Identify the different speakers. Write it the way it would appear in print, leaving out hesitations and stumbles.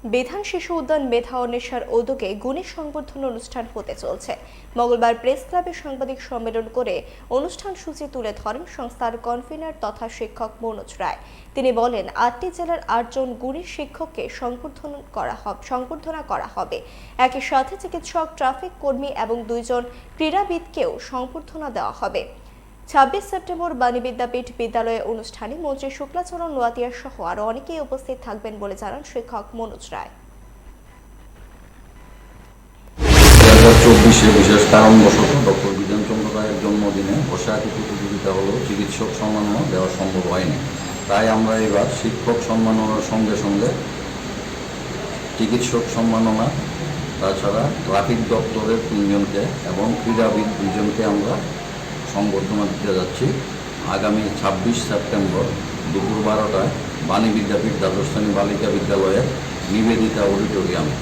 Speaker 1: বিধান শিশু উদ্যান মেধা অন্বেষার উদ্যোগে গুণী সংবর্ধনা অনুষ্ঠান হতে চলছে। মঙ্গলবার প্রেস ক্লাবে সাংবাদিক সম্মেলন করে অনুষ্ঠান সূচি তুলে ধরেন সংস্থার কনভেনর তথা শিক্ষক মনোজ রায়। তিনি বলেন, ৮টি জেলার ৮ জন গুণী শিক্ষককে সংবর্ধনা করা হবে। একই সাথে চিকিৎসক, ট্রাফিক কর্মী এবং ২ জন ক্রীড়াবিদকেও সংবর্ধনা দেওয়া হবে। ২৬ সেপ্টেম্বর বাণী বিদ্যাপীঠ বিদ্যালয়ে অনুষ্ঠানে মন্ত্রী শুক্লাচরণ নোয়াতিয়া সহ আরো অনেকেই উপস্থিত থাকবেন বলে জানান শিক্ষক মনোজ রায়।
Speaker 2: 2024 বিশেষ কারণবশত ডক্টর বিধানচন্দ্র রায়ের জন্মদিনে বসে আঁকি প্রতিযোগিতা হলো চিকিৎসক সম্মাননা দেওয়া সম্ভব হয়নি। তাই আমরা এবার শিক্ষক সম্মাননার সঙ্গে সঙ্গে চিকিৎসক সম্মাননা, তাছাড়া ট্রাফিক দপ্তরের ৩ জনকে এবং ক্রীড়াবিদ ২ জনকে আমরা সংবর্ধনা দিতে যাচ্ছি। আগামী ২৬ সেপ্টেম্বর দুপুর ১২টায় বাণী বিদ্যাপীঠ দ্বাদশ শ্রেণী বালিকা বিদ্যালয়ের নিবেদিতা অডিটোরিয়ামে।